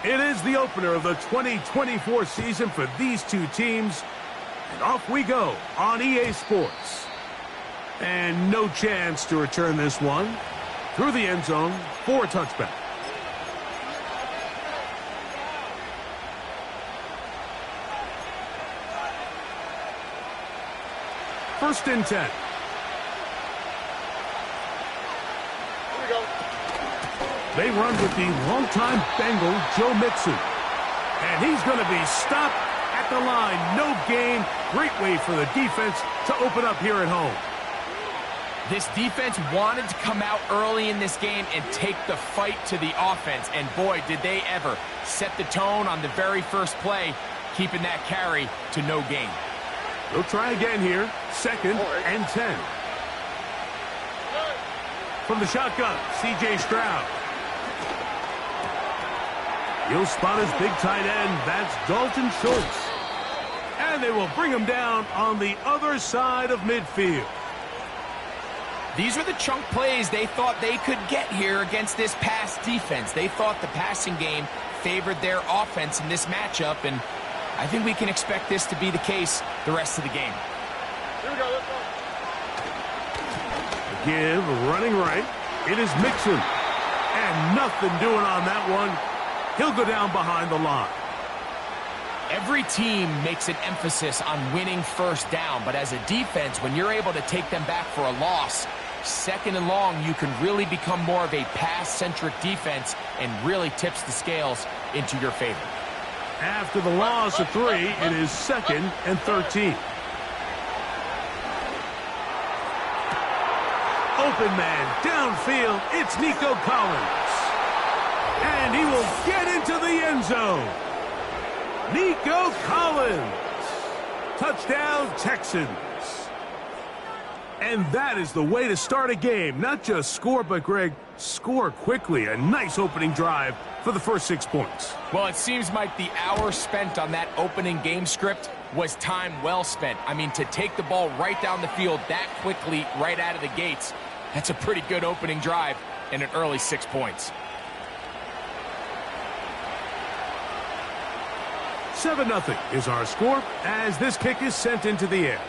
It is the opener of the 2024 season for these two teams. And off we go on EA Sports. And no chance to return this one through the end zone for a touchback. First and 10. They run with the longtime Bengal, Joe Mixon. And he's going to be stopped at the line. No gain. Great way for the defense to open up here at home. This defense wanted to come out early in this game and take the fight to the offense. And boy, did they ever set the tone on the very first play, keeping that carry to no gain. They'll try again here. Second and 10. From the shotgun, C.J. Stroud. He'll spot his big tight end. That's Dalton Schultz. And they will bring him down on the other side of midfield. These are the chunk plays they thought they could get here against this pass defense. They thought the passing game favored their offense in this matchup, and I think we can expect this to be the case the rest of the game. Here we go, let's go. Give, running right. It is Mixon. And nothing doing on that one. He'll go down behind the line. Every team makes an emphasis on winning first down, but as a defense, when you're able to take them back for a loss, second and long, you can really become more of a pass-centric defense and really tips the scales into your favor. After the loss of 3, it is second and 13. Open man, downfield, it's Nico Collins. And he will get into the end zone. Nico Collins. Touchdown, Texans. And that is the way to start a game. Not just score, but, Greg, score quickly. A nice opening drive for the first 6 points. Well, it seems like the hour spent on that opening game script was time well spent. I mean, to take the ball right down the field that quickly right out of the gates, that's a pretty good opening drive and an early 6 points. 7-0 is our score as this kick is sent into the air.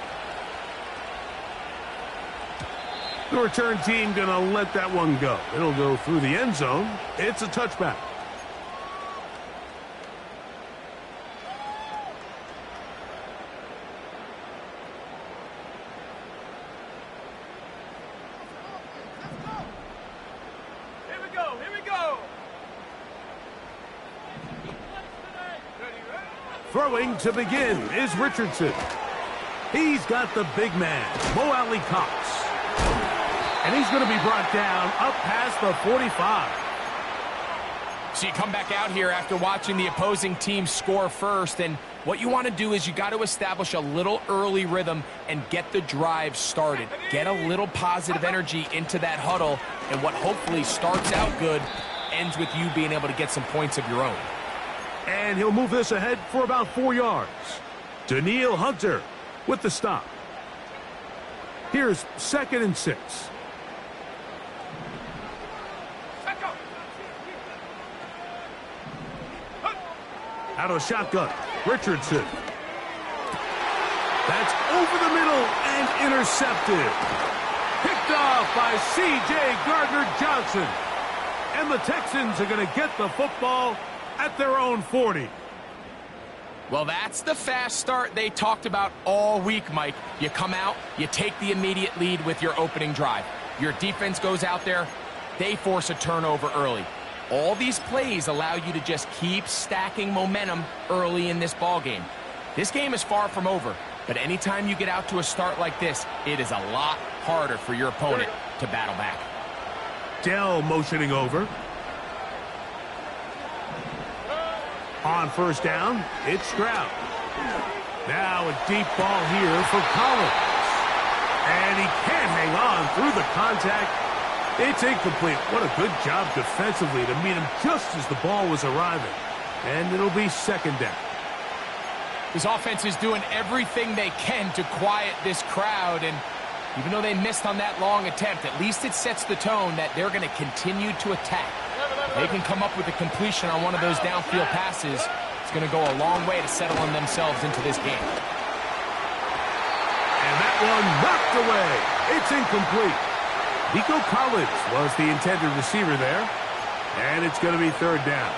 The return team going to let that one go. It'll go through the end zone. It's a touchback. Here we go, here we go. Throwing to begin is Richardson. He's got the big man, Mo Alley Cox. And he's going to be brought down up past the 45. So you come back out here after watching the opposing team score first, and what you want to do is you got to establish a little early rhythm and get the drive started. Get a little positive energy into that huddle, and what hopefully starts out good ends with you being able to get some points of your own. And he'll move this ahead for about 4 yards. Daniil Hunter with the stop. Here's second and 6. Out of shotgun, Richardson. That's over the middle and intercepted. Picked off by C.J. Gardner-Johnson. And the Texans are going to get the football at their own 40. Well, that's the fast start they talked about all week, Mike. You come out, you take the immediate lead with your opening drive. Your defense goes out there, they force a turnover early. All these plays allow you to just keep stacking momentum early in this ball game. This game is far from over, but anytime you get out to a start like this, it is a lot harder for your opponent to battle back. Dell motioning over. On first down, it's Stroud. Now a deep ball here for Collins. And he can't hang on through the contact. It's incomplete. What a good job defensively to meet him just as the ball was arriving. And it'll be second down. This offense is doing everything they can to quiet this crowd, and even though they missed on that long attempt, at least it sets the tone that they're going to continue to attack. They can come up with a completion on one of those downfield passes. It's going to go a long way to settling themselves into this game. And that one knocked away. It's incomplete. Nico Collins was the intended receiver there. And it's going to be third down.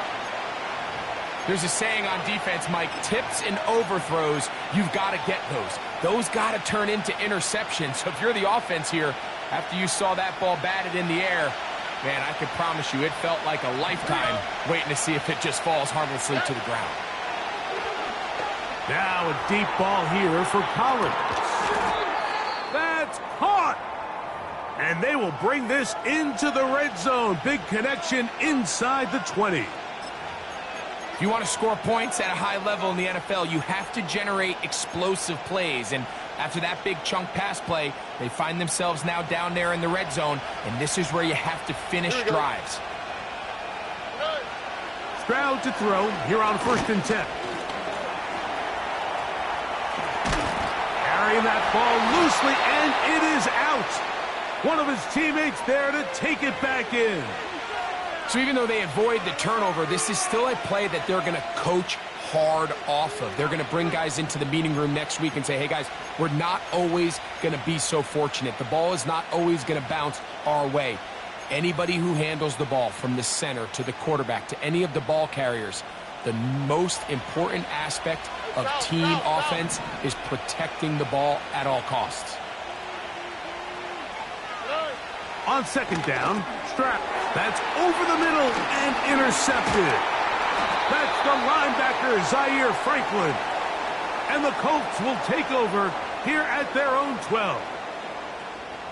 There's a saying on defense, Mike, tips and overthrows, you've got to get those. Those got to turn into interceptions. So if you're the offense here, after you saw that ball batted in the air, man, I can promise you it felt like a lifetime waiting to see if it just falls harmlessly to the ground. Now a deep ball here for Collins. That's caught. And they will bring this into the red zone. Big connection inside the 20. If you want to score points at a high level in the NFL, you have to generate explosive plays. And after that big chunk pass play, they find themselves now down there in the red zone. And this is where you have to finish drives. Stroud to throw here on 1st and 10. Carrying that ball loosely, and it is out. One of his teammates there to take it back in. So even though they avoid the turnover, this is still a play that they're going to coach hard off of. They're going to bring guys into the meeting room next week and say, hey, guys, we're not always going to be so fortunate. The ball is not always going to bounce our way. Anybody who handles the ball from the center to the quarterback to any of the ball carriers, the most important aspect of team offense is protecting the ball at all costs. On 2nd down, Stroud. That's over the middle and intercepted. That's the linebacker, Zaire Franklin. And the Colts will take over here at their own 12.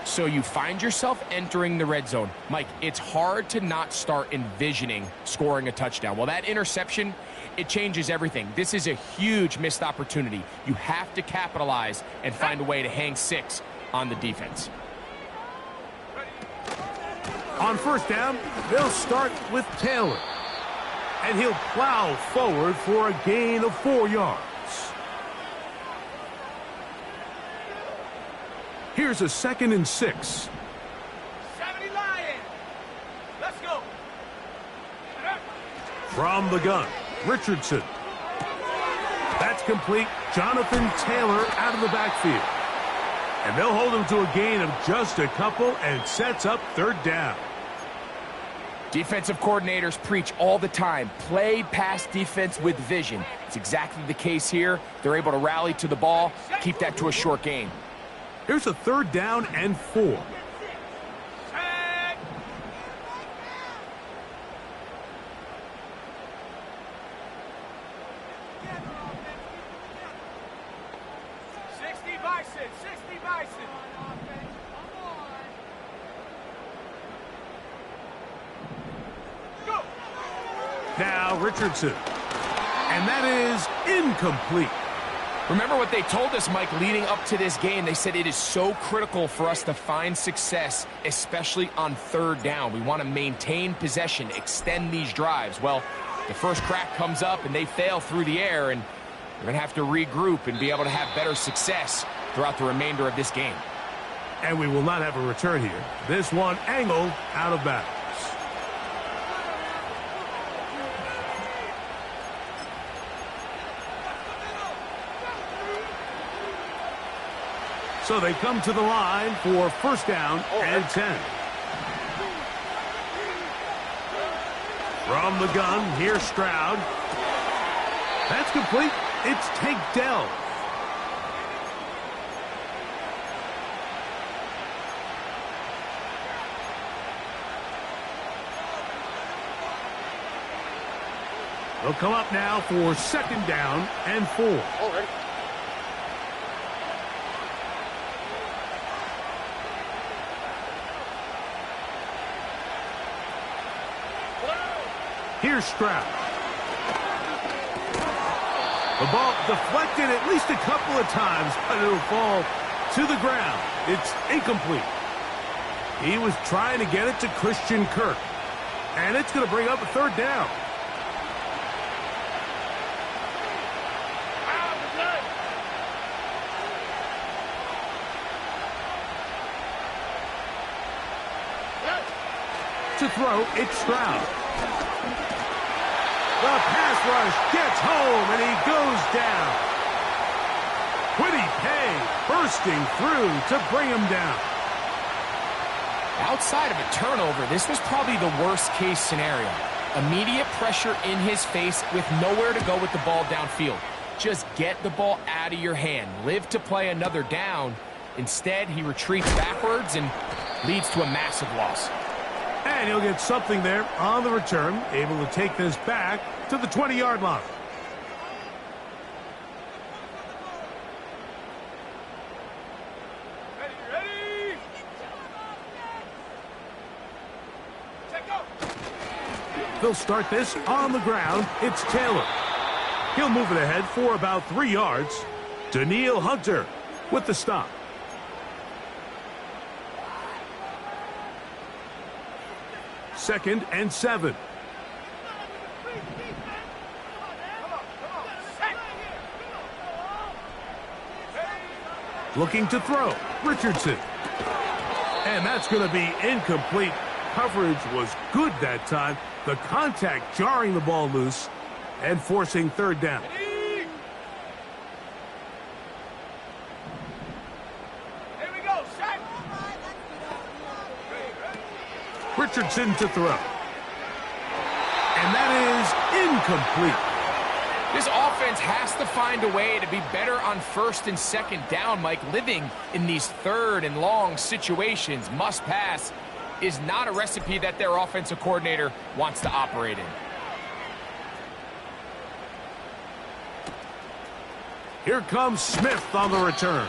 So you find yourself entering the red zone. Mike, it's hard to not start envisioning scoring a touchdown. Well, that interception, it changes everything. This is a huge missed opportunity. You have to capitalize and find a way to hang 6 on the defense. On 1st down, they'll start with Taylor. And he'll plow forward for a gain of 4 yards. Here's a 2nd and 6. 70 Lions. Let's go. From the gun, Richardson. That's complete. Jonathan Taylor out of the backfield. And they'll hold him to a gain of just a couple and sets up 3rd down. Defensive coordinators preach all the time, play pass defense with vision. It's exactly the case here. They're able to rally to the ball, keep that to a short gain. Here's a 3rd down and 4. Now Richardson. And that is incomplete. Remember what they told us, Mike, leading up to this game. They said it is so critical for us to find success, especially on 3rd down. We want to maintain possession, extend these drives. Well, the first crack comes up and they fail through the air, and they're going to have to regroup and be able to have better success throughout the remainder of this game. And we will not have a return here. This one angled out of bounds. So they come to the line for 1st down and 10. From the gun, here's Stroud. That's complete. It's Tank Dell. They'll come up now for 2nd down and 4. Already. Here's Stroud. The ball deflected at least a couple of times, but it'll fall to the ground. It's incomplete. He was trying to get it to Christian Kirk. And it's going to bring up a 3rd down. To throw, it's Stroud. The pass rush gets home, and he goes down. Quiddy Pay bursting through to bring him down. Outside of a turnover, this was probably the worst-case scenario. Immediate pressure in his face with nowhere to go with the ball downfield. Just get the ball out of your hand. Live to play another down. Instead, he retreats backwards and leads to a massive loss. And he'll get something there on the return, able to take this back to the 20-yard line. Ready? Take go. They'll start this on the ground. It's Taylor. He'll move it ahead for about 3 yards. Daniil Hunter with the stop. Second and 7. Looking to throw. Richardson. And that's going to be incomplete. Coverage was good that time. The contact jarring the ball loose and forcing third down. Here we go, Shaq. Richardson to throw. And that is incomplete. This offense has to find a way to be better on first and second down, Mike. Living in these third and long situations, must pass, is not a recipe that their offensive coordinator wants to operate in. Here comes Smith on the return.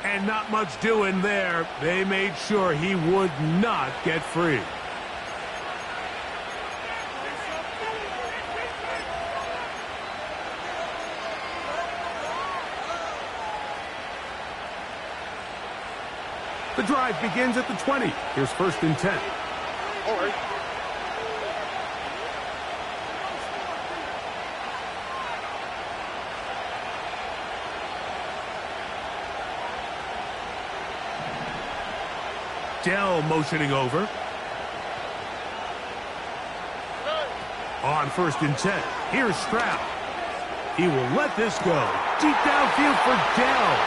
And not much doing there. They made sure he would not get free. The drive begins at the 20. Here's first and 10. All right. Dell motioning over. On first and 10. Here's Stroud. He will let this go. Deep downfield for Dell.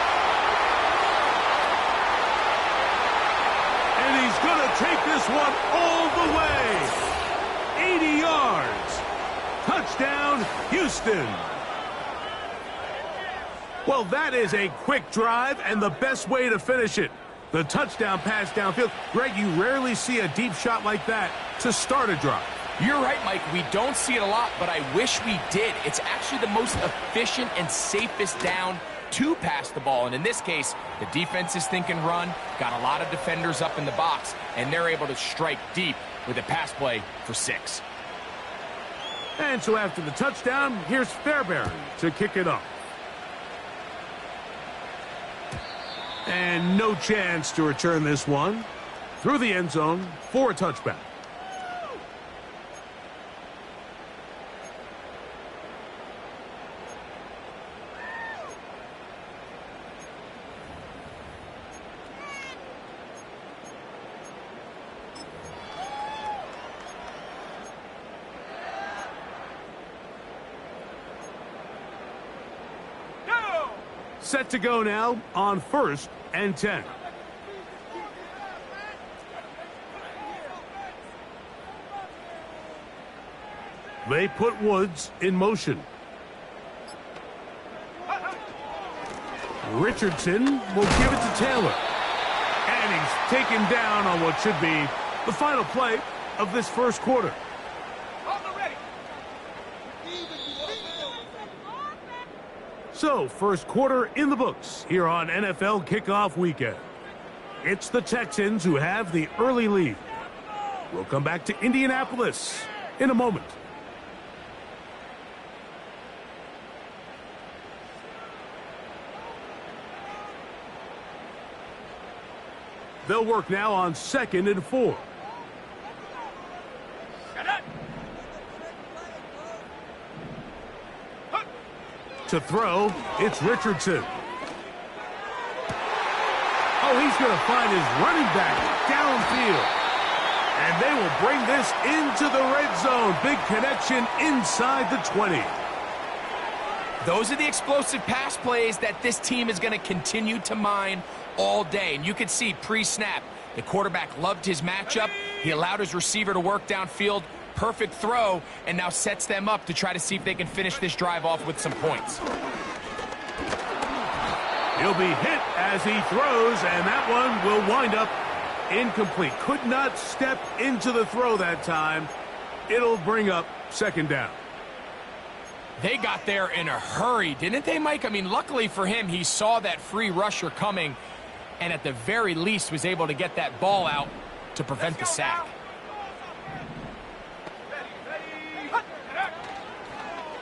And he's going to take this one all the way. 80 yards. Touchdown, Houston. Well, that is a quick drive and the best way to finish it. The touchdown pass downfield. Greg, you rarely see a deep shot like that to start a drive. You're right, Mike. We don't see it a lot, but I wish we did. It's actually the most efficient and safest down to pass the ball. And in this case, the defense is thinking run, got a lot of defenders up in the box, and they're able to strike deep with a pass play for 6. And so after the touchdown, here's Fairbairn to kick it off. And no chance to return this one through the end zone for a touchback. Set to go now on first and 10. They put Woods in motion. Richardson will give it to Taylor. And he's taken down on what should be the final play of this first quarter. So, first quarter in the books here on NFL Kickoff Weekend. It's the Texans who have the early lead. We'll come back to Indianapolis in a moment. They'll work now on second and 4. To throw, it's Richardson. Oh, he's going to find his running back downfield. And they will bring this into the red zone. Big connection inside the 20. Those are the explosive pass plays that this team is going to continue to mine all day. And you can see pre-snap, the quarterback loved his matchup. He allowed his receiver to work downfield. Perfect throw, and now sets them up to try to see if they can finish this drive off with some points. He'll be hit as he throws, and that one will wind up incomplete. Could not step into the throw that time. It'll bring up second down. They got there in a hurry, didn't they, Mike? I mean, luckily for him, he saw that free rusher coming, and at the very least was able to get that ball out to prevent the sack.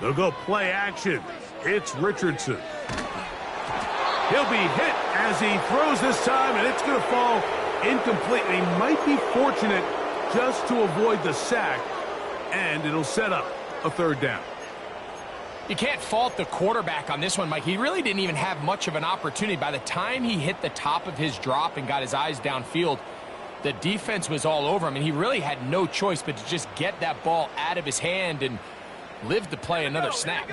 They'll go play action. It's Richardson. He'll be hit as he throws this time, and it's going to fall incomplete. He might be fortunate just to avoid the sack, and it'll set up a third down. You can't fault the quarterback on this one, Mike. He really didn't even have much of an opportunity. By the time he hit the top of his drop and got his eyes downfield, the defense was all over him, and he really had no choice but to just get that ball out of his hand and live to play another snap.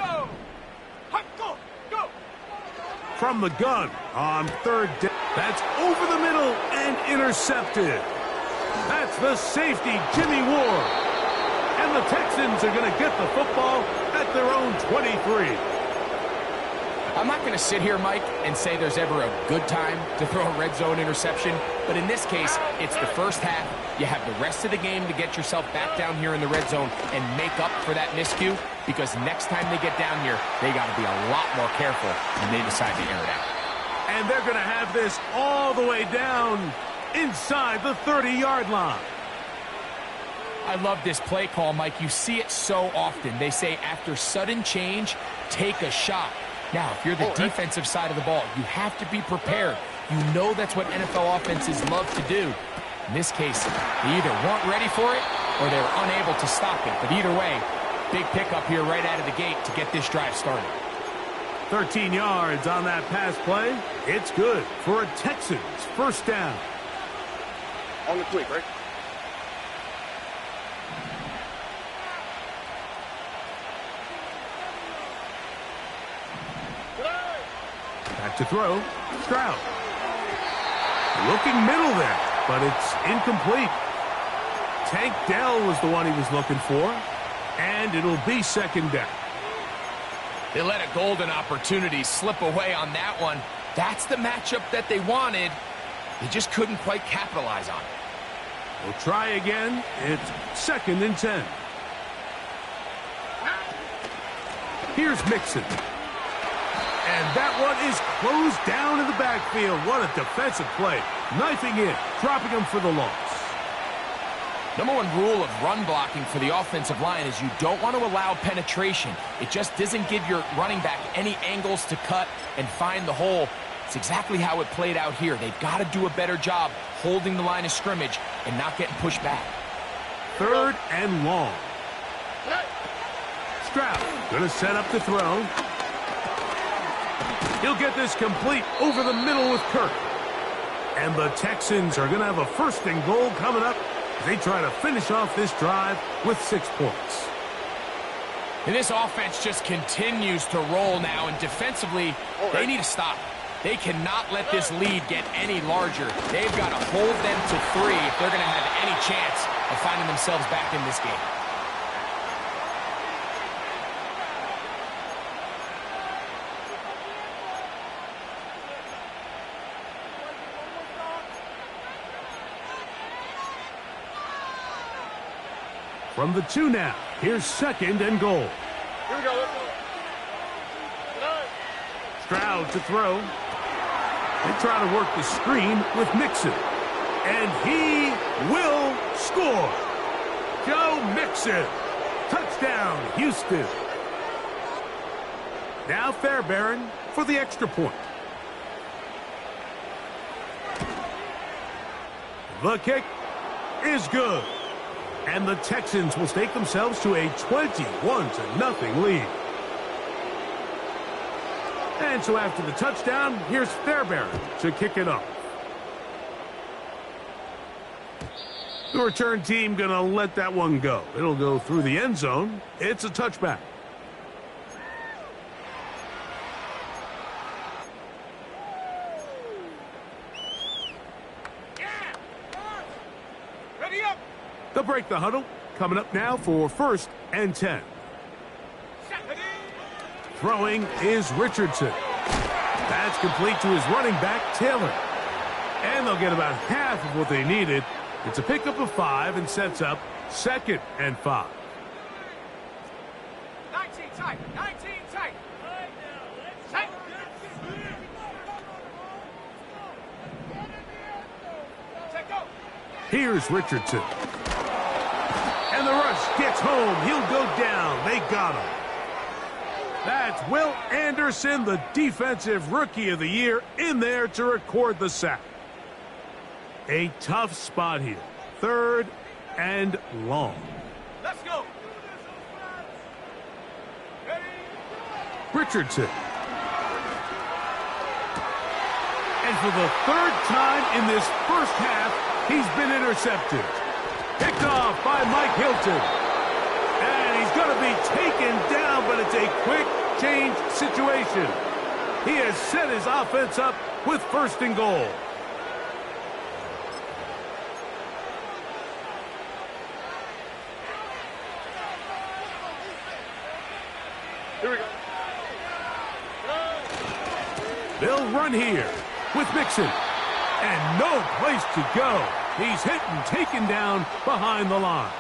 From the gun on third down. That's over the middle and intercepted. That's the safety, Jimmy Ward. And the Texans are going to get the football at their own 23. I'm not going to sit here, Mike, and say there's ever a good time to throw a red zone interception, but in this case, it's the first half. You have the rest of the game to get yourself back down here in the red zone and make up for that miscue, because next time they get down here, they got to be a lot more careful when they decide to air it out. And they're going to have this all the way down inside the 30-yard line. I love this play call, Mike. You see it so often. They say after sudden change, take a shot. Now, if you're the defensive side of the ball, you have to be prepared. You know that's what NFL offenses love to do. In this case, they either weren't ready for it or they were unable to stop it. But either way, big pickup here right out of the gate to get this drive started. 13 yards on that pass play. It's good for a Texans first down. On the quick, right? Back to throw. Stroud. Looking middle there, but it's incomplete. Tank Dell was the one he was looking for, and it'll be second down. They let a golden opportunity slip away on that one. That's the matchup that they wanted. They just couldn't quite capitalize on it. We'll try again. It's second and 10. Here's Mixon. And that one is closed down in the backfield. What a defensive play. Knifing in, dropping him for the loss. Number one rule of run blocking for the offensive line is you don't want to allow penetration. It just doesn't give your running back any angles to cut and find the hole. It's exactly how it played out here. They've got to do a better job holding the line of scrimmage and not getting pushed back. Third and long. Stroud going to set up the throw. He'll get this complete over the middle with Kirk. And the Texans are going to have a first and goal coming up as they try to finish off this drive with 6 points. And this offense just continues to roll now, and defensively, they need to stop. They cannot let this lead get any larger. They've got to hold them to 3 if they're going to have any chance of finding themselves back in this game. From the 2 now, here's second and goal. Here we go. Stroud to throw. They try to work the screen with Mixon. And he will score. Joe Mixon. Touchdown, Houston. Now Fairbairn for the extra point. The kick is good. And the Texans will stake themselves to a 21-0 lead. And so after the touchdown, here's Fairbairn to kick it off. The return team going to let that one go. It'll go through the end zone. It's a touchback. Ready up. They'll break the huddle. Coming up now for 1st and 10. Throwing is Richardson. That's complete to his running back, Taylor. And they'll get about half of what they needed. It's a pickup of 5 and sets up 2nd and 5. 19 tight. 19 tight. Tight. Check go. Here's Richardson. And the rush gets home. He'll go down. They got him. That's Will Anderson, the Defensive Rookie of the Year, in there to record the sack. A tough spot here. 3rd and long. Let's go. Ready. Richardson. And for the 3rd time in this first half, he's been intercepted. Picked off by Mike Hilton. And he's going to be taken down, but it's a quick change situation. He has set his offense up with 1st and goal. Here we go. They'll run here with Mixon. And no place to go. He's hit and taken down behind the line.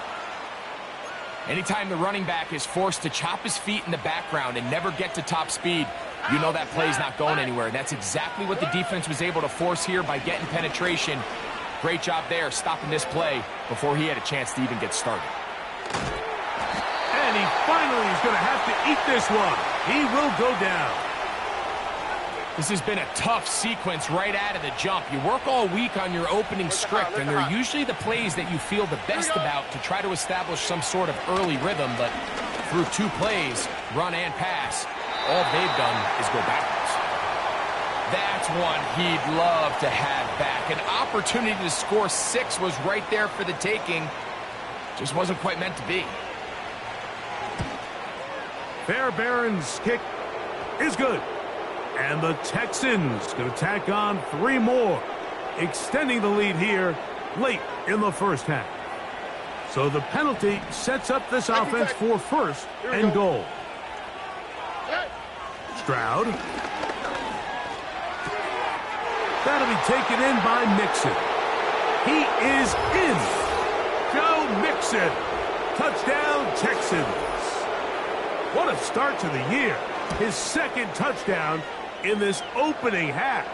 Anytime the running back is forced to chop his feet in the background and never get to top speed, you know that play's not going anywhere. And that's exactly what the defense was able to force here by getting penetration. Great job there stopping this play before he had a chance to even get started. And he finally is going to have to eat this one. He will go down. This has been a tough sequence right out of the jump. You work all week on your opening script, and they're usually the plays that you feel the best about to try to establish some sort of early rhythm, but through 2 plays, run and pass, all they've done is go backwards. That's one he'd love to have back. An opportunity to score 6 was right there for the taking. Just wasn't quite meant to be. Fairbairn's kick is good. And the Texans going to tack on 3 more, extending the lead here late in the first half. So the penalty sets up this offense for 1st and goal. Stroud. That'll be taken in by Mixon. He is in. Joe Mixon. Touchdown, Texans. What a start to the year. His 2nd touchdown in this opening half.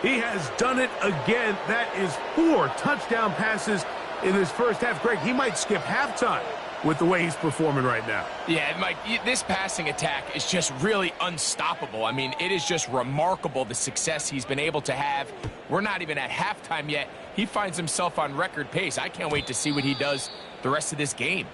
He has done it again. That is 4 touchdown passes in his first half. Greg, he might skip halftime with the way he's performing right now. Yeah, Mike, this passing attack is just really unstoppable. I mean, it is just remarkable the success he's been able to have. We're not even at halftime yet. He finds himself on record pace. I can't wait to see what he does the rest of this game.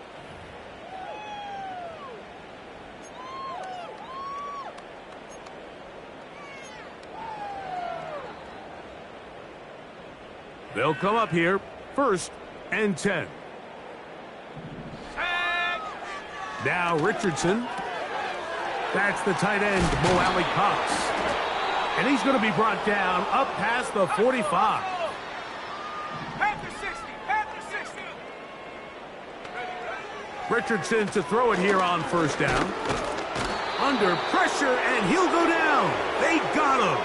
They'll come up here 1st and 10. Now Richardson. That's the tight end, Mo Alley Cox. And he's going to be brought down up past the 45. Panther 60. Panther 60. Richardson to throw it here on 1st down. Under pressure, and he'll go down. They got him.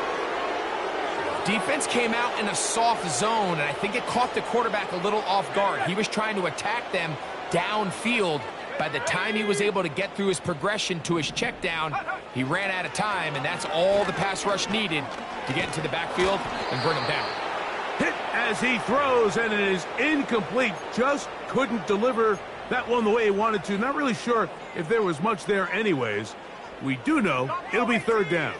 Defense came out in a soft zone, and I think it caught the quarterback a little off guard. He was trying to attack them downfield. By the time he was able to get through his progression to his check down, he ran out of time, and that's all the pass rush needed to get into the backfield and bring him down. Hit as he throws, and it is incomplete. Just couldn't deliver that one the way he wanted to. Not really sure if there was much there anyways. We do know it'll be 3rd down.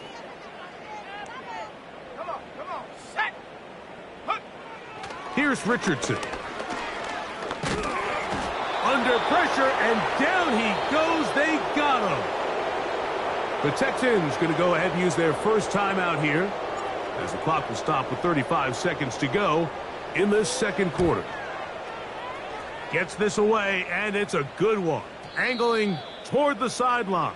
Here's Richardson. Under pressure, and down he goes. They got him. The Texans going to go ahead and use their first timeout here as the clock will stop with 35 seconds to go in the 2nd quarter. Gets this away, and it's a good one. Angling toward the sideline.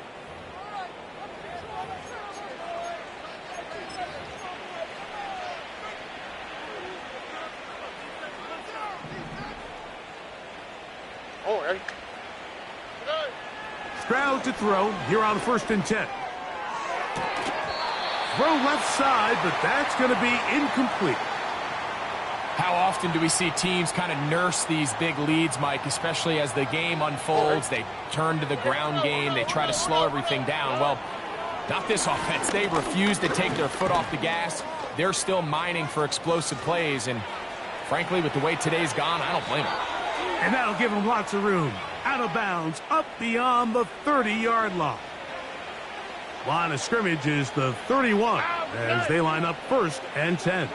Stroud to throw here on 1st and 10. Throw left side, but that's going to be incomplete. How often do we see teams kind of nurse these big leads, Mike, especially as the game unfolds? They turn to the ground game. They try to slow everything down. Well, not this offense. They refuse to take their foot off the gas. They're still mining for explosive plays, and frankly, with the way today's gone, I don't blame them. And that'll give them lots of room. Out of bounds, up beyond the 30-yard line. Line of scrimmage is the 31 as they line up 1st and 10.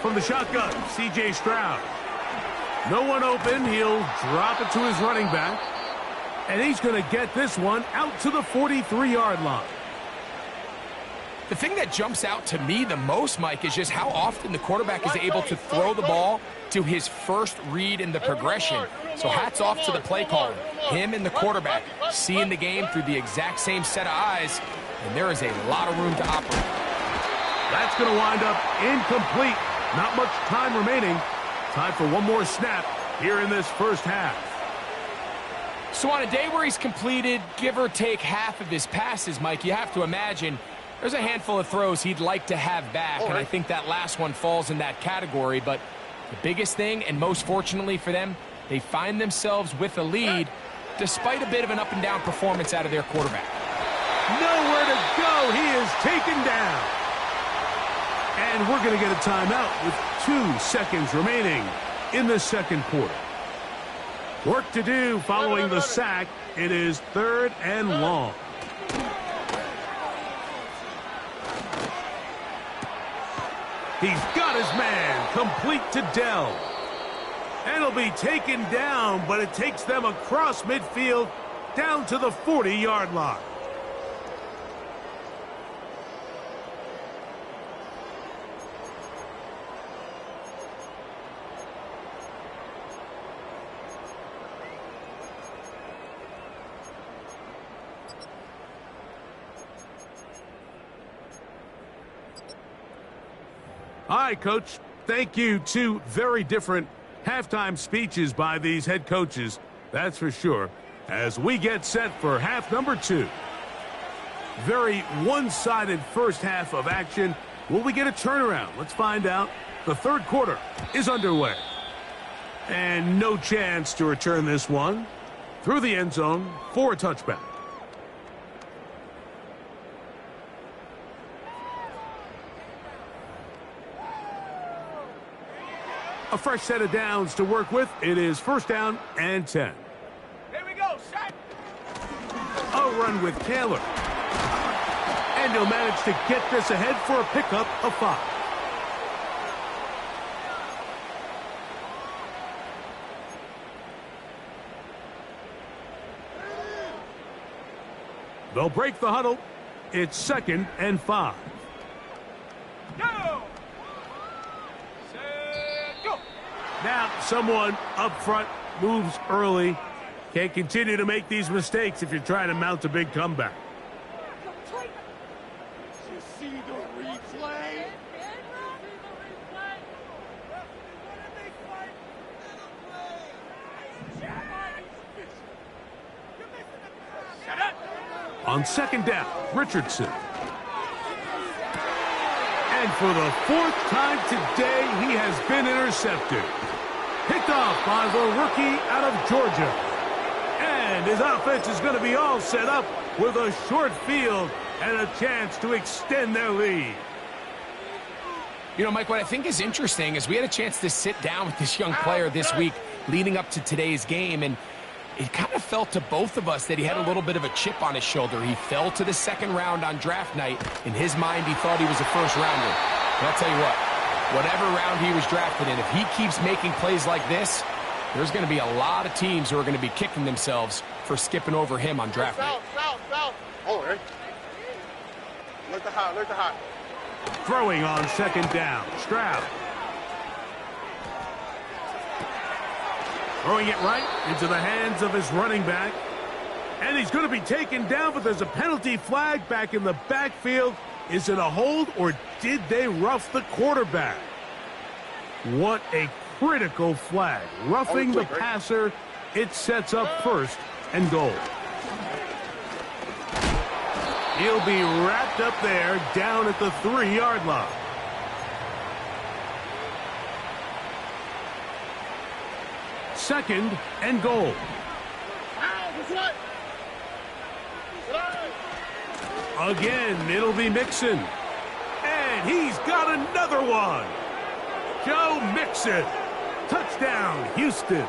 From the shotgun, C.J. Stroud. No one open. He'll drop it to his running back. And he's going to get this one out to the 43-yard line. The thing that jumps out to me the most, Mike, is just how often the quarterback is able to throw the ball to his first read in the progression. So hats off to the play caller. Him and the quarterback seeing the game through the exact same set of eyes, and there is a lot of room to operate. That's going to wind up incomplete. Not much time remaining. Time for one more snap here in this first half. So on a day where he's completed, give or take half of his passes, Mike, you have to imagine there's a handful of throws he'd like to have back, and I think that last one falls in that category. But the biggest thing, and most fortunately for them, they find themselves with a lead despite a bit of an up-and-down performance out of their quarterback. Nowhere to go. He is taken down. And we're going to get a timeout with 2 seconds remaining in the second quarter. Work to do following the sack. It is 3rd and long. He's got his man complete to Dell. And he'll be taken down, but it takes them across midfield down to the 40-yard line. All right, Coach. Thank you. 2 very different halftime speeches by these head coaches, that's for sure, as we get set for half number 2. Very one-sided first half of action. Will we get a turnaround? Let's find out. The third quarter is underway. And no chance to return this one through the end zone for a touchback. A fresh set of downs to work with. It is 1st down and 10. Here we go, set. A run with Taylor. And he'll manage to get this ahead for a pickup of 5. They'll break the huddle. It's 2nd and 5. Go. Now, someone up front moves early. Can't continue to make these mistakes if you're trying to mount a big comeback. You see the replay? On 2nd down, Richardson. And for the 4th time today, he has been intercepted. Picked off by the rookie out of Georgia. And his offense is going to be all set up with a short field and a chance to extend their lead. You know, Mike, what I think is interesting is we had a chance to sit down with this young player this week leading up to today's game, and it kind of felt to both of us that he had a little bit of a chip on his shoulder. He fell to the 2nd round on draft night. In his mind, he thought he was a first-rounder. But I'll tell you what, whatever round he was drafted in, if he keeps making plays like this, there's going to be a lot of teams who are going to be kicking themselves for skipping over him on draft night. Foul. Oh, right. Look the hot. Throwing on 2nd down, Stroud. Throwing it right into the hands of his running back. And he's going to be taken down, but there's a penalty flag back in the backfield. Is it a hold, or did they rough the quarterback? What a critical flag. Roughing the passer. It sets up first and goal. He'll be wrapped up there down at the 3-yard line. Second and goal. Again, it'll be Mixon. And he's got another one. Joe Mixon. Touchdown, Houston.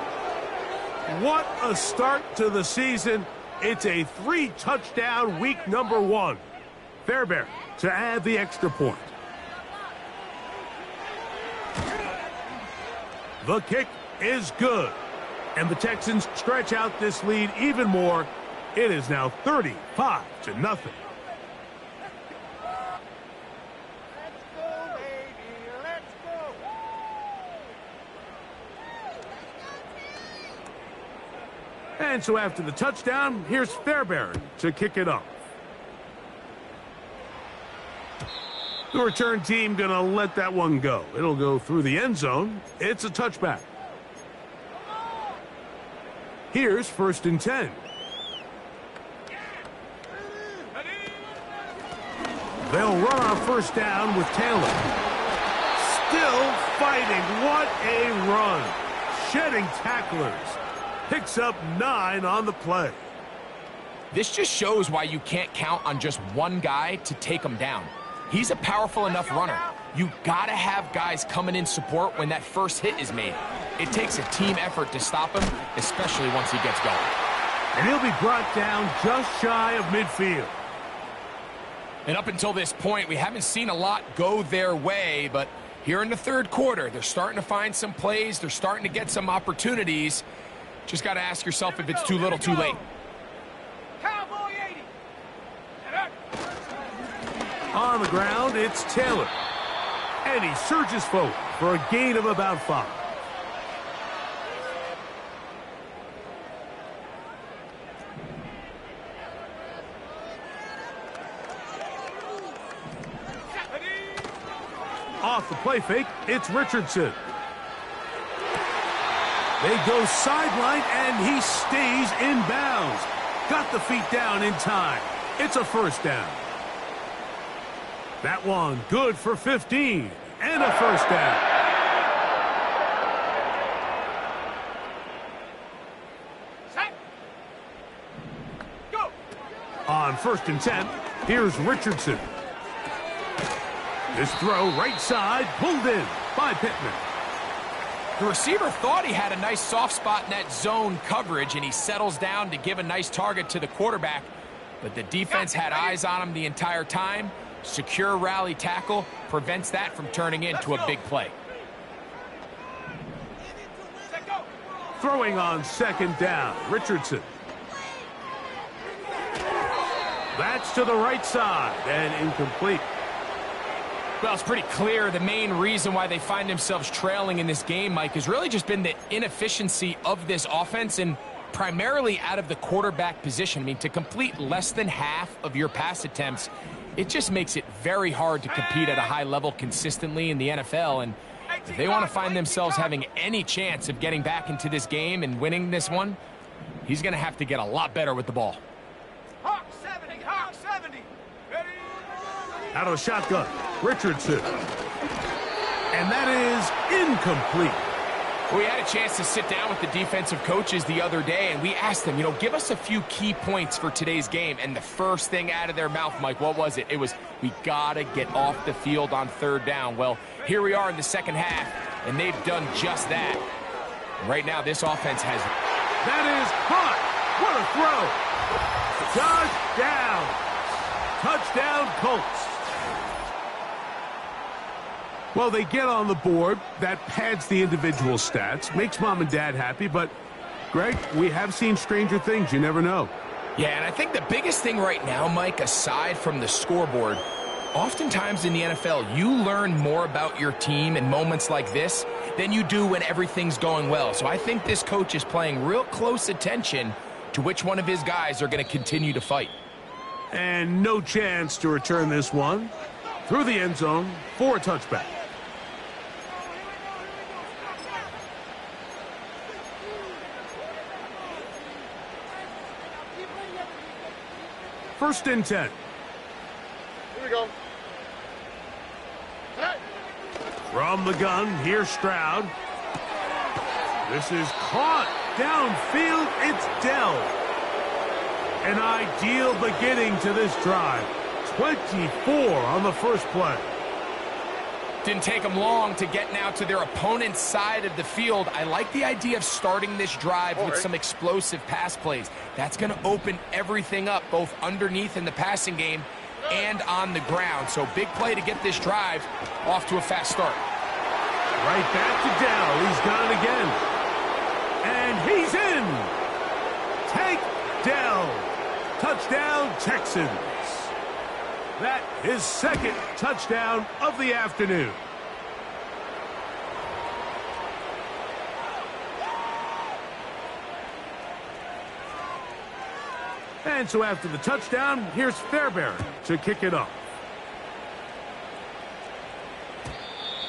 What a start to the season. It's a 3-touchdown week number 1. Fairbairn to add the extra point. The kick is good. And the Texans stretch out this lead even more. It is now 35-0. Let's go, baby. Let's go. And so after the touchdown, here's Fairbairn to kick it off. The return team going to let that one go. It'll go through the end zone. It's a touchback. Here's 1st and 10. They'll run on 1st down with Taylor. Still fighting. What a run. Shedding tacklers. Picks up 9 on the play. This just shows why you can't count on just one guy to take him down. He's a powerful enough runner. You gotta have guys coming in support when that first hit is made. It takes a team effort to stop him, especially once he gets going. And he'll be brought down just shy of midfield. And up until this point, we haven't seen a lot go their way, but here in the 3rd quarter, they're starting to find some plays. They're starting to get some opportunities. Just got to ask yourself if it's too little, too late. Cowboy 80. On the ground, it's Taylor. And he surges forward for a gain of about 5. Off the play fake, it's Richardson. They go sideline, and he stays in bounds. Got the feet down in time. It's a 1st down. That one good for 15 and a 1st down. Set. Go. On 1st and 10, here's Richardson. This throw right side, pulled in by Pittman. The receiver thought he had a nice soft spot in that zone coverage, and he settles down to give a nice target to the quarterback. But the defense had eyes on him the entire time. Secure rally tackle prevents that from turning into a big play. Throwing on 2nd down, Richardson. That's to the right side and incomplete. Well, it's pretty clear the main reason why they find themselves trailing in this game, Mike, has really just been the inefficiency of this offense and primarily out of the quarterback position. I mean, to complete less than half of your pass attempts, it just makes it very hard to compete at a high level consistently in the NFL. And if they want to find themselves having any chance of getting back into this game and winning this one, he's going to have to get a lot better with the ball. Hawk 70. Hawk 70. Ready. Out of the shotgun, Richardson. And that is incomplete. We had a chance to sit down with the defensive coaches the other day, and we asked them, give us a few key points for today's game. And the first thing out of their mouth, Mike, what was it? It was, we got to get off the field on 3rd down. Well, here we are in the 2nd half, and they've done just that. Right now, this offense has... That is hot. What a throw. Touchdown. Touchdown, Colts. Well, they get on the board. That pads the individual stats, makes mom and dad happy. But, Greg, we have seen stranger things. You never know. Yeah, and I think the biggest thing right now, Mike, aside from the scoreboard, Oftentimes in the NFL, you learn more about your team in moments like this than you do when everything's going well. So I think this coach is paying real close attention to which one of his guys are going to continue to fight. And no chance to return this one through the end zone for a touchback. First and 10. Here we go. From the gun, here's Stroud. This is caught downfield. It's Dell. An ideal beginning to this drive. 24 on the first play. Didn't take them long to get now to their opponent's side of the field. I like the idea of starting this drive with some explosive pass plays. That's going to open everything up, both underneath in the passing game and on the ground. So big play to get this drive off to a fast start. Right back to Dell. He's got it again. And he's in. Take Dell. Touchdown, Texans. That is second touchdown of the afternoon. And so after the touchdown, here's Fairbairn to kick it off.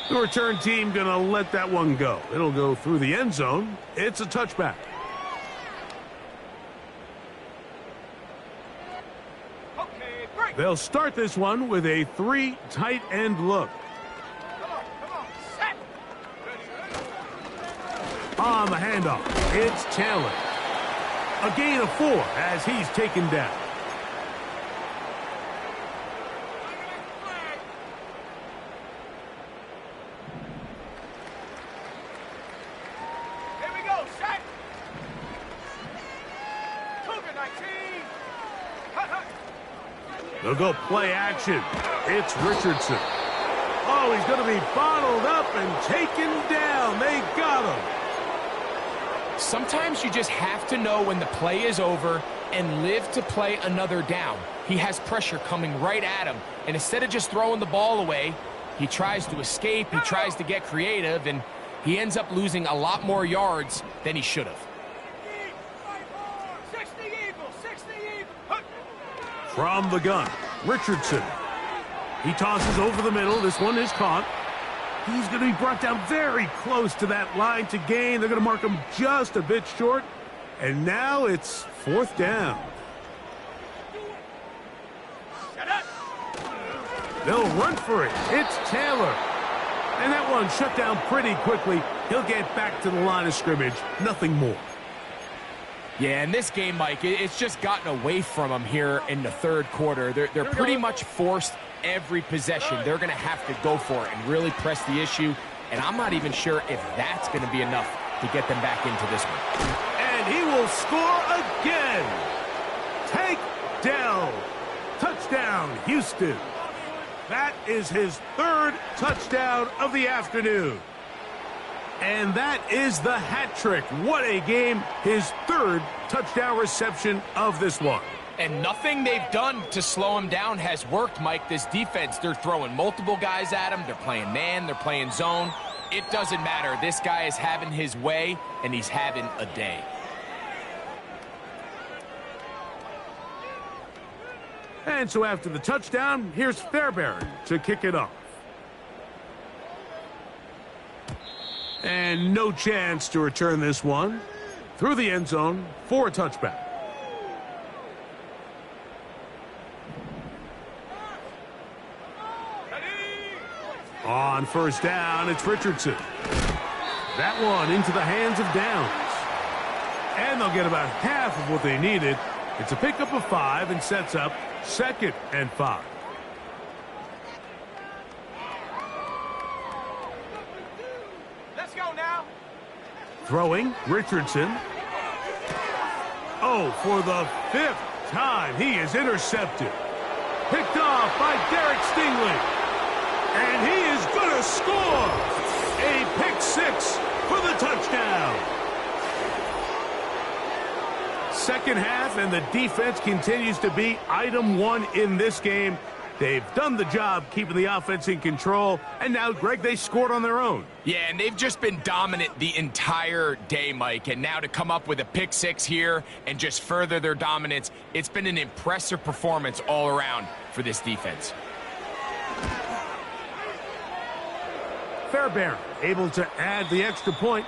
The return team going to let that one go. It'll go through the end zone. It's a touchback. They'll start this one with a 3 tight end look. On the handoff, it's Taylor. A gain of 4 as he's taken down. Here we go, set. Cougar 19. They'll go play action. It's Richardson. Oh, he's going to be bottled up and taken down. They got him. Sometimes you just have to know when the play is over and live to play another down. He has pressure coming right at him, and instead of just throwing the ball away, he tries to escape, he tries to get creative, and he ends up losing a lot more yards than he should have. From the gun, Richardson. He tosses over the middle. This one is caught. He's going to be brought down very close to that line to gain. They're going to mark him just a bit short. And now it's fourth down. They'll run for it. It's Taylor. And that one shut down pretty quickly. He'll get back to the line of scrimmage. Nothing more. Yeah, in this game, Mike, it's just gotten away from them here in the third quarter. They're pretty much forced every possession. They're going to have to go for it and really press the issue. And I'm not even sure if that's going to be enough to get them back into this one. And he will score again. Take Dell. Touchdown, Houston. That is his third touchdown of the afternoon. And that is the hat trick. What a game. His third touchdown reception of this one. And nothing they've done to slow him down has worked, Mike. This defense, they're throwing multiple guys at him. They're playing man. They're playing zone. It doesn't matter. This guy is having his way, and he's having a day. And so after the touchdown, here's Fairbairn to kick it off. And no chance to return this one through the end zone for a touchback. On first down, it's Richardson. That one into the hands of Downs. And they'll get about half of what they needed. It's a pickup of 5 and sets up 2nd and 5. Let's go now. Throwing, Richardson. Oh, for the 5th time, he is intercepted. Picked off by Derek Stingley. And he is going to score. A pick 6 for the touchdown. Second half, and the defense continues to be item 1 in this game. They've done the job keeping the offense in control, and now, Greg, they scored on their own. Yeah, and they've just been dominant the entire day, Mike. And now to come up with a pick six here and just further their dominance, it's been an impressive performance all around for this defense. Fairbairn able to add the extra point.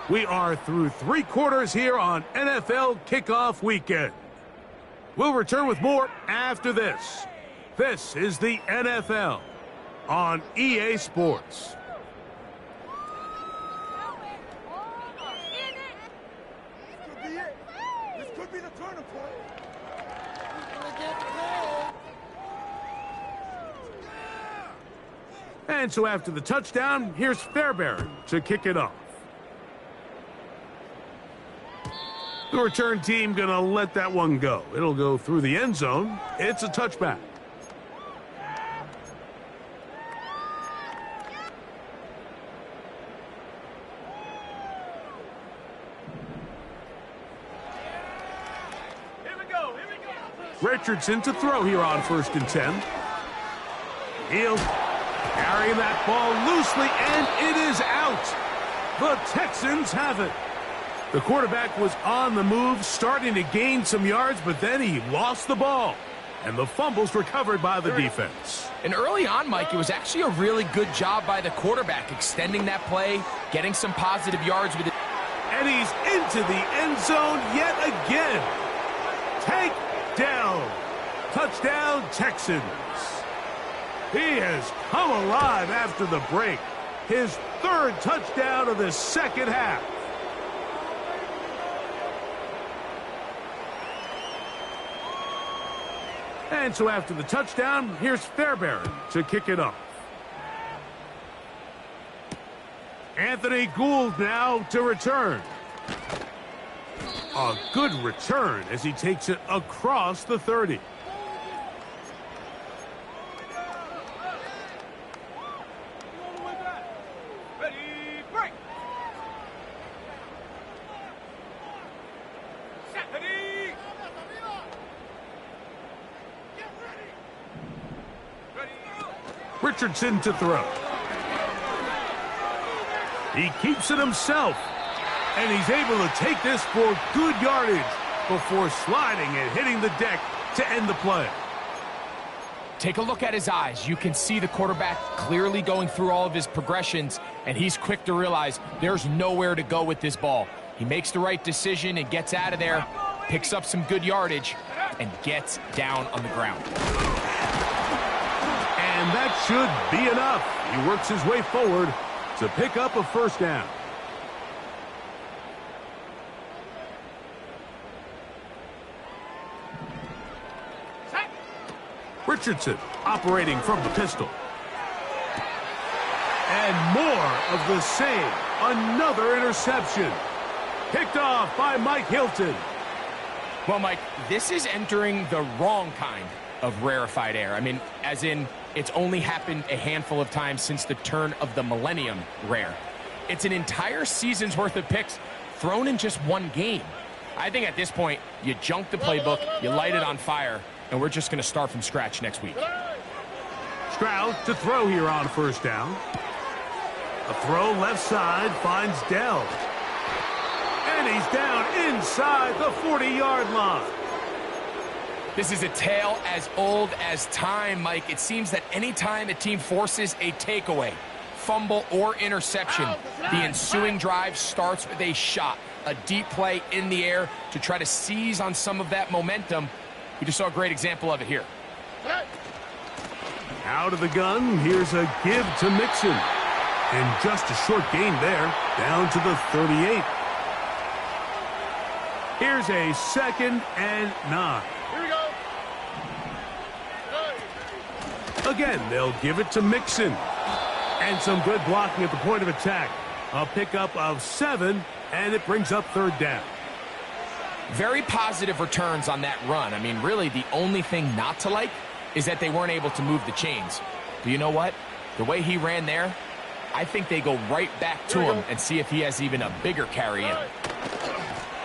We are through 3 quarters here on NFL Kickoff Weekend. We'll return with more after this. This is the NFL on EA Sports. This could be the turning point. And so after the touchdown, here's Fairbairn to kick it off. The return team going to let that one go. It'll go through the end zone. It's a touchback. Richardson to throw here on 1st and 10. He'll carry that ball loosely, and it is out. The Texans have it. The quarterback was on the move, starting to gain some yards, but then he lost the ball. And the fumble's recovered by the defense. And early on, Mike, it was actually a really good job by the quarterback, extending that play, getting some positive yards with it. And he's into the end zone yet again. Takedown. Touchdown, Texans. He has come alive after the break. His 3rd touchdown of the second half. And so after the touchdown, here's Fairbairn to kick it off. Anthony Gould now to return. A good return as he takes it across the 30. Richardson to throw. He keeps it himself, and he's able to take this for good yardage before sliding and hitting the deck to end the play. Take a look at his eyes. You can see the quarterback clearly going through all of his progressions, and he's quick to realize there's nowhere to go with this ball. He makes the right decision and gets out of there, picks up some good yardage, and gets down on the ground. And that should be enough. He works his way forward to pick up a 1st down. Richardson operating from the pistol. And more of the same. Another interception. Picked off by Mike Hilton. Well, Mike, this is entering the wrong kind of rarefied air. I mean, as in, it's only happened a handful of times since the turn of the millennium rare. It's an entire season's worth of picks thrown in just one game. I think at this point, you junk the playbook, you light it on fire, and we're just going to start from scratch next week. Stroud to throw here on 1st down. A throw left side finds Dell. And he's down inside the 40-yard line. This is a tale as old as time, Mike. It seems that anytime a team forces a takeaway, fumble, or interception, the ensuing drive starts with a shot, a deep play in the air to try to seize on some of that momentum. We just saw a great example of it here. Out of the gun, here's a give to Mixon. And just a short gain there, down to the 38. Here's a 2nd and 9. Here we go. Again, they'll give it to Mixon. And some good blocking at the point of attack. A pickup of 7, and it brings up 3rd down. Very positive returns on that run. I mean, really, the only thing not to like is that they weren't able to move the chains. But you know what? The way he ran there, I think they go right back to him and see if he has even a bigger carry in him.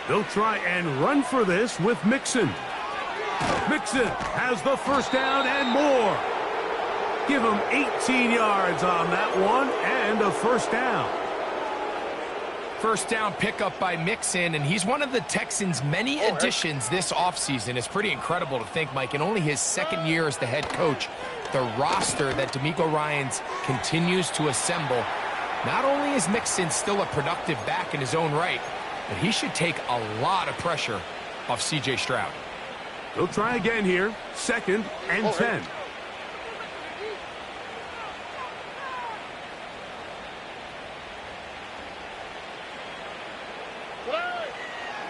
They'll try and run for this with Mixon. Mixon has the first down and more. Give him 18 yards on that one and a first down. First down pickup by Mixon, and he's one of the Texans' many additions this offseason. It's pretty incredible to think, Mike, in only his second year as the head coach, the roster that DeMeco Ryans continues to assemble. Not only is Mixon still a productive back in his own right, but he should take a lot of pressure off C.J. Stroud. They'll try again here. 2nd and 10.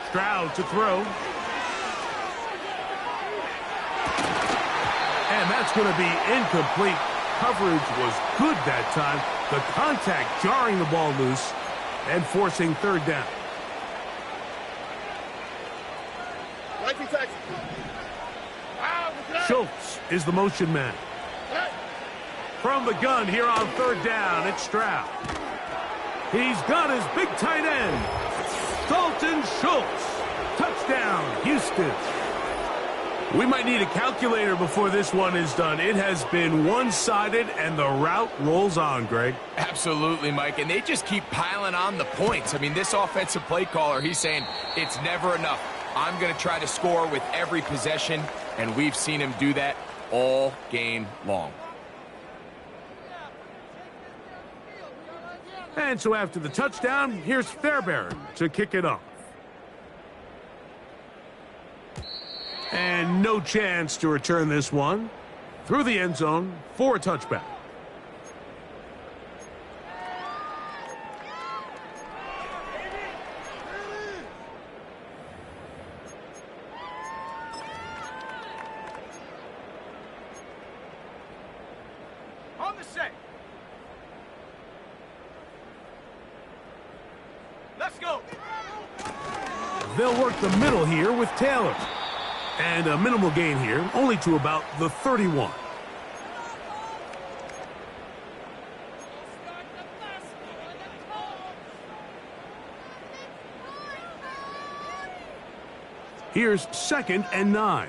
Stroud to throw. And that's going to be incomplete. Coverage was good that time. The contact jarring the ball loose and forcing 3rd down. Schultz is the motion man. From the gun here on 3rd down, it's Stroud. He's got his big tight end, Dalton Schultz. Touchdown, Houston. We might need a calculator before this one is done. It has been one-sided, and the route rolls on, Greg. Absolutely, Mike, and they just keep piling on the points. I mean, this offensive play caller, he's saying it's never enough. I'm going to try to score with every possession, and we've seen him do that all game long. And so after the touchdown, here's Fairbairn to kick it off. And no chance to return this one. Through the end zone for a touchback. On the set. Let's go. They'll work the middle here with Taylor. And a minimal gain here, only to about the 31. Here's 2nd and 9.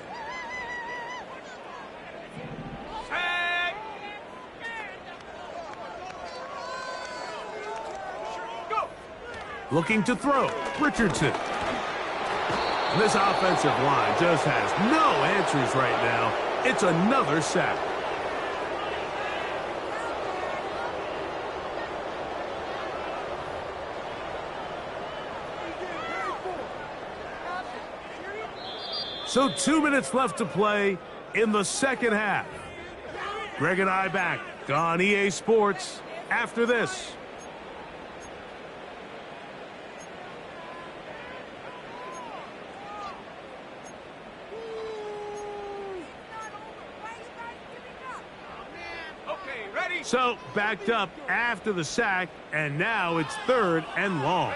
Looking to throw, Richardson. This offensive line just has no answers right now. It's another sack. So 2 minutes left to play in the 2nd half. Greg and I back on EA Sports after this. So backed up after the sack, and now it's 3rd and long.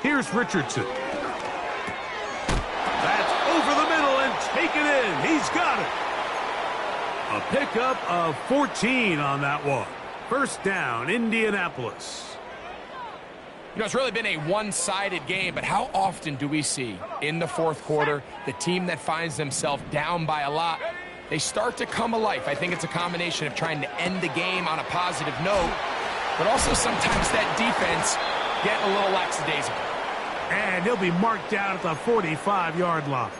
Here's Richardson. That's over the middle and taken in. He's got it. A pickup of 14 on that one. 1st down, Indianapolis. You know, it's really been a one-sided game, but how often do we see in the 4th quarter the team that finds themselves down by a lot, they start to come alive? I think it's a combination of trying to end the game on a positive note, but also sometimes that defense getting a little lackadaisical. And he'll be marked down at the 45-yard line.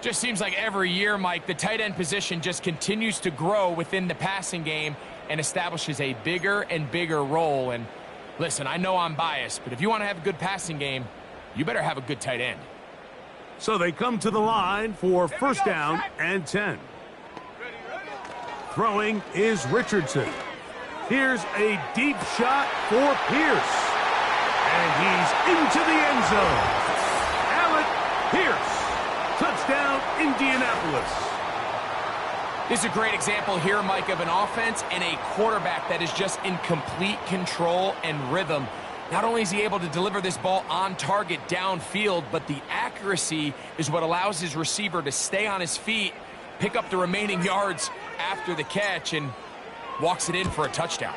Just seems like every year, Mike, the tight end position just continues to grow within the passing game and establishes a bigger and bigger role. And listen, I know I'm biased, but if you want to have a good passing game, you better have a good tight end. So they come to the line for 1st down and 10. Throwing is Richardson. Here's a deep shot for Pierce. And he's into the end zone. Alec Pierce. Touchdown, Indianapolis. This is a great example here, Mike, of an offense and a quarterback that is just in complete control and rhythm. Not only is he able to deliver this ball on target downfield, but the accuracy is what allows his receiver to stay on his feet, pick up the remaining yards after the catch, and walks it in for a touchdown.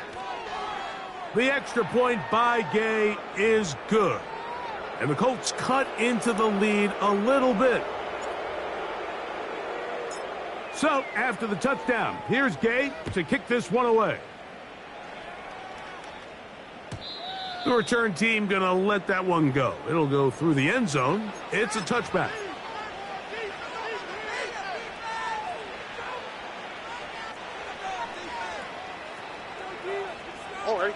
The extra point by Gay is good. And the Colts cut into the lead a little bit. So, after the touchdown, here's Gay to kick this one away. The return team going to let that one go. It'll go through the end zone. It's a touchback. All right.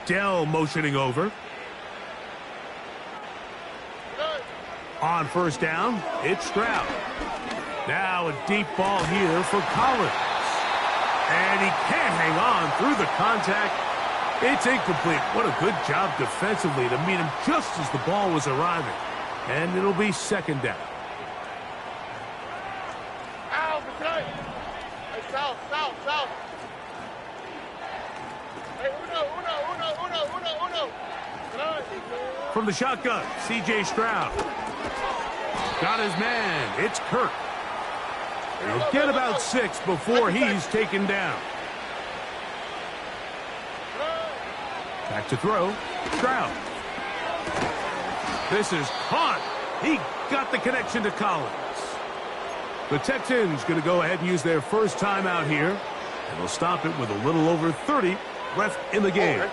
Dell motioning over. On first down, it's Stroud. Now a deep ball here for Collins. And he can't hang on through the contact. It's incomplete. What a good job defensively to meet him just as the ball was arriving. And it'll be second down. Ow, okay. Hey, south. Hey, uno. From the shotgun, C.J. Stroud. Got his man. It's Kirk. He'll get about 6 before he's taken down. Back to throw. Stroud. This is caught. He got the connection to Collins. The Texans going to go ahead and use their first timeout here. And they'll stop it with a little over 30 left in the game.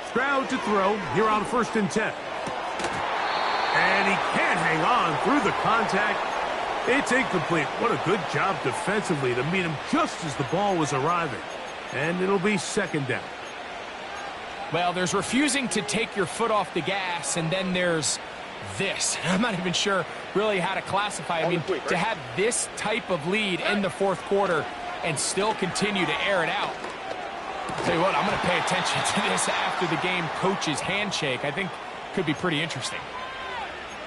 Stroud to throw here on 1st and 10. And he can't hang on through the contact. It's incomplete. What a good job defensively to meet him just as the ball was arriving. And it'll be second down. Well, there's refusing to take your foot off the gas, and then there's this. I'm not even sure really how to classify. I mean, to have this type of lead in the fourth quarter and still continue to air it out. I'll tell you what, I'm going to pay attention to this after the game coach's handshake. I think could be pretty interesting.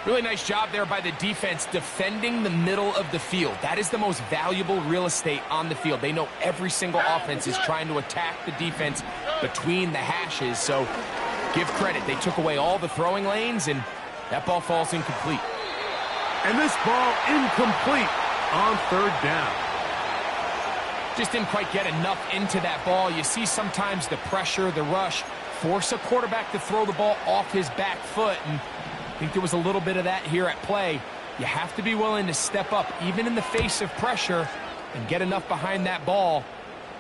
Really nice job there by the defense defending the middle of the field. That is the most valuable real estate on the field. They know every single offense is trying to attack the defense between the hashes. So give credit. They took away all the throwing lanes, and that ball falls incomplete. And this ball incomplete on 3rd down. Just didn't quite get enough into that ball. You see sometimes the pressure, the rush, force a quarterback to throw the ball off his back foot, and I think there was a little bit of that here at play. You have to be willing to step up, even in the face of pressure, and get enough behind that ball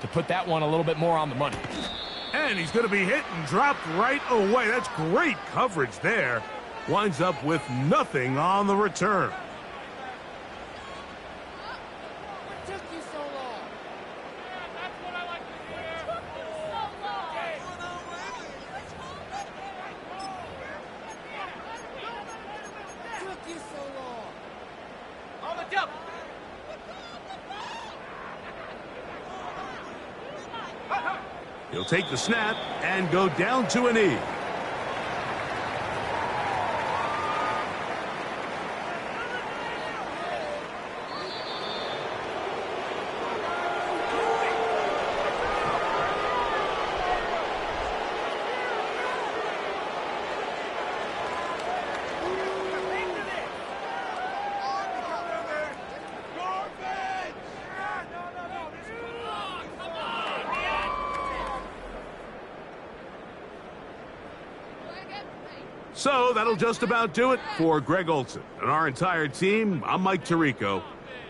to put that one a little bit more on the money. And he's going to be hit and dropped right away. That's great coverage there. Winds up with nothing on the return. What took you so long? That's what I like to hear. Took you so long? On the jump. He'll take the snap and go down to a knee. So that'll just about do it for Greg Olsen and our entire team. I'm Mike Tirico.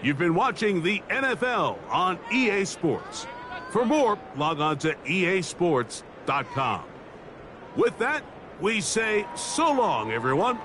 You've been watching the NFL on EA Sports. For more, log on to easports.com. With that, we say so long, everyone.